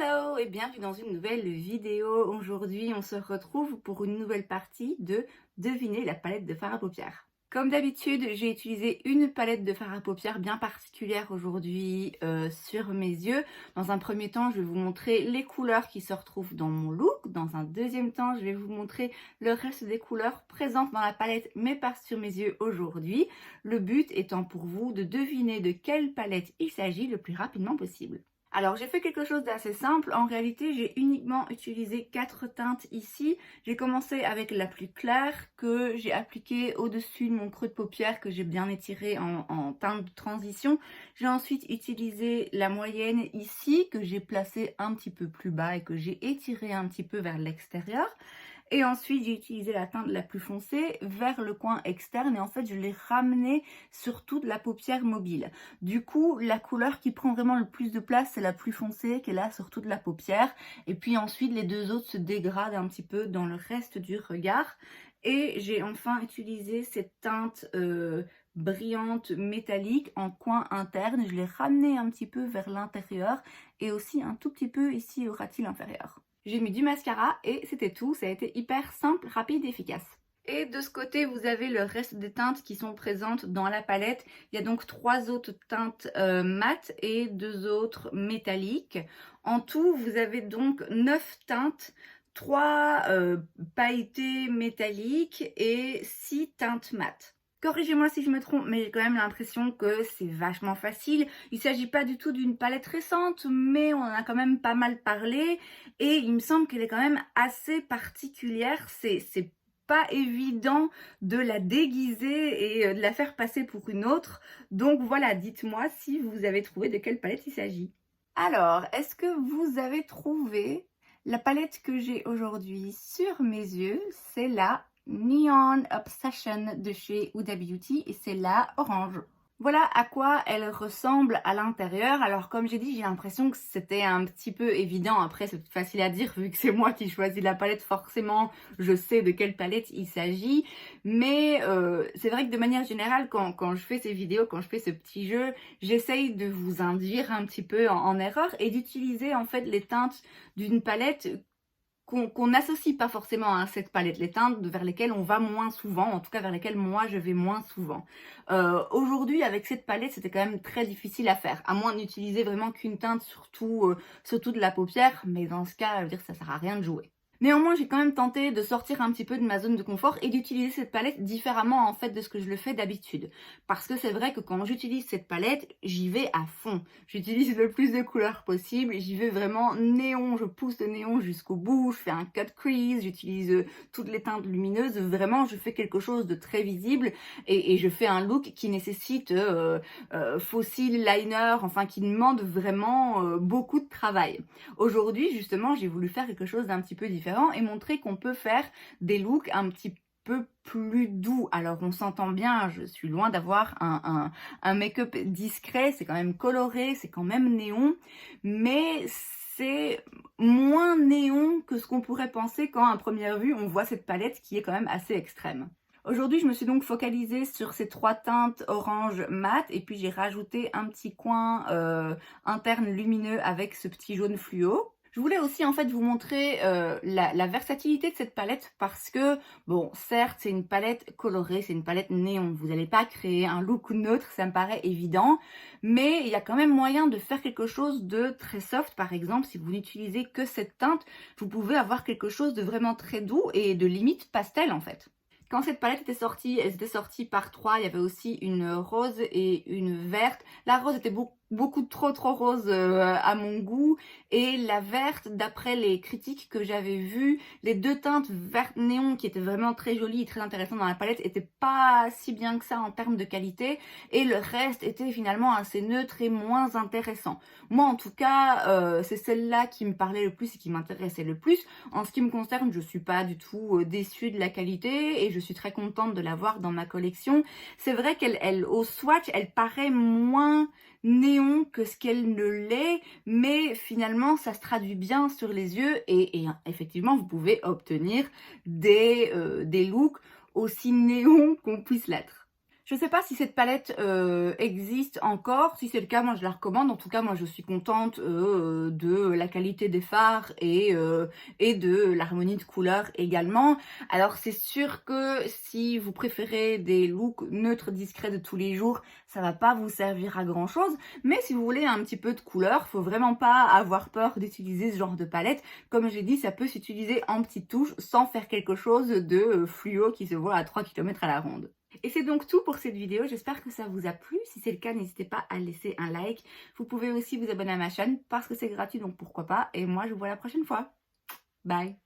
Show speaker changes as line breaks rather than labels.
Hello et bienvenue dans une nouvelle vidéo. Aujourd'hui, on se retrouve pour une nouvelle partie de deviner la palette de fard à paupières. Comme d'habitude, j'ai utilisé une palette de fard à paupières bien particulière aujourd'hui sur mes yeux. Dans un premier temps, je vais vous montrer les couleurs qui se retrouvent dans mon look. Dans un deuxième temps, je vais vous montrer le reste des couleurs présentes dans la palette mais pas sur mes yeux aujourd'hui. Le but étant pour vous de deviner de quelle palette il s'agit le plus rapidement possible. Alors j'ai fait quelque chose d'assez simple, en réalité j'ai uniquement utilisé 4 teintes ici. J'ai commencé avec la plus claire que j'ai appliquée au-dessus de mon creux de paupière que j'ai bien étiré en teinte de transition. J'ai ensuite utilisé la moyenne ici que j'ai placée un petit peu plus bas et que j'ai étiré un petit peu vers l'extérieur. Et ensuite, j'ai utilisé la teinte la plus foncée vers le coin externe et en fait, je l'ai ramenée sur toute la paupière mobile. Du coup, la couleur qui prend vraiment le plus de place, c'est la plus foncée qui est là sur toute la paupière. Et puis ensuite, les deux autres se dégradent un petit peu dans le reste du regard. Et j'ai enfin utilisé cette teinte brillante métallique en coin interne. Je l'ai ramenée un petit peu vers l'intérieur et aussi un tout petit peu ici au ratil inférieur. J'ai mis du mascara et c'était tout, ça a été hyper simple, rapide et efficace. Et de ce côté, vous avez le reste des teintes qui sont présentes dans la palette. Il y a donc 3 autres teintes mates et 2 autres métalliques. En tout, vous avez donc 9 teintes, 3 pailletées métalliques et 6 teintes mates. Corrigez-moi si je me trompe, mais j'ai quand même l'impression que c'est vachement facile. Il ne s'agit pas du tout d'une palette récente, mais on en a quand même pas mal parlé. Et il me semble qu'elle est quand même assez particulière. C'est pas évident de la déguiser et de la faire passer pour une autre. Donc voilà, dites-moi si vous avez trouvé de quelle palette il s'agit. Alors, est-ce que vous avez trouvé la palette que j'ai aujourd'hui sur mes yeux? C'est la Neon Obsession de chez Huda Beauty et c'est la orange. Voilà à quoi elle ressemble à l'intérieur. Alors comme j'ai dit, j'ai l'impression que c'était un petit peu évident. Après, c'est facile à dire vu que c'est moi qui choisis la palette. Forcément, je sais de quelle palette il s'agit. Mais c'est vrai que de manière générale, quand je fais ces vidéos, quand je fais ce petit jeu, j'essaye de vous induire un petit peu en erreur et d'utiliser en fait les teintes d'une palette qu'on n'associe pas forcément à cette palette, les teintes vers lesquelles on va moins souvent, en tout cas vers lesquelles moi je vais moins souvent. Aujourd'hui avec cette palette c'était quand même très difficile à faire, à moins d'utiliser vraiment qu'une teinte surtout de la paupière, mais dans ce cas, je veux dire, ça sert à rien de jouer. Néanmoins, j'ai quand même tenté de sortir un petit peu de ma zone de confort et d'utiliser cette palette différemment en fait de ce que je le fais d'habitude. Parce que c'est vrai que quand j'utilise cette palette, j'y vais à fond. J'utilise le plus de couleurs possible, j'y vais vraiment néon, je pousse le néon jusqu'au bout, je fais un cut crease, j'utilise toutes les teintes lumineuses, vraiment je fais quelque chose de très visible et je fais un look qui nécessite faux cils, liner, enfin qui demande vraiment beaucoup de travail. Aujourd'hui justement, j'ai voulu faire quelque chose d'un petit peu différent et montrer qu'on peut faire des looks un petit peu plus doux. Alors on s'entend bien, je suis loin d'avoir un make-up discret, c'est quand même coloré, c'est quand même néon, mais c'est moins néon que ce qu'on pourrait penser quand à première vue on voit cette palette qui est quand même assez extrême. Aujourd'hui, je me suis donc focalisée sur ces 3 teintes orange mat et puis j'ai rajouté un petit coin interne lumineux avec ce petit jaune fluo. Je voulais aussi en fait vous montrer la versatilité de cette palette parce que, bon, certes c'est une palette colorée, c'est une palette néon, vous n'allez pas créer un look neutre, ça me paraît évident, mais il y a quand même moyen de faire quelque chose de très soft. Par exemple, si vous n'utilisez que cette teinte, vous pouvez avoir quelque chose de vraiment très doux et de limite pastel en fait. Quand cette palette était sortie, elle était sortie par 3, il y avait aussi une rose et une verte. La rose était beaucoup trop rose à mon goût et la verte, d'après les critiques que j'avais vues, les 2 teintes verte néon qui étaient vraiment très jolies et très intéressantes dans la palette étaient pas si bien que ça en termes de qualité et le reste était finalement assez neutre et moins intéressant. Moi en tout cas, c'est celle-là qui me parlait le plus et qui m'intéressait le plus. En ce qui me concerne, je suis pas du tout déçue de la qualité et je suis très contente de l'avoir dans ma collection. C'est vrai qu'elle au swatch, elle paraît moins néon que ce qu'elle ne l'est, mais finalement ça se traduit bien sur les yeux et effectivement vous pouvez obtenir des looks aussi néons qu'on puisse l'être. Je sais pas si cette palette existe encore. Si c'est le cas, moi je la recommande. En tout cas, moi je suis contente de la qualité des fards et de l'harmonie de couleurs également. Alors c'est sûr que si vous préférez des looks neutres, discrets de tous les jours, ça va pas vous servir à grand chose. Mais si vous voulez un petit peu de couleur, faut vraiment pas avoir peur d'utiliser ce genre de palette. Comme j'ai dit, ça peut s'utiliser en petites touches sans faire quelque chose de fluo qui se voit à 3 km à la ronde. Et c'est donc tout pour cette vidéo, j'espère que ça vous a plu. Si c'est le cas, n'hésitez pas à laisser un like. Vous pouvez aussi vous abonner à ma chaîne parce que c'est gratuit, donc pourquoi pas. Et moi, je vous vois la prochaine fois. Bye!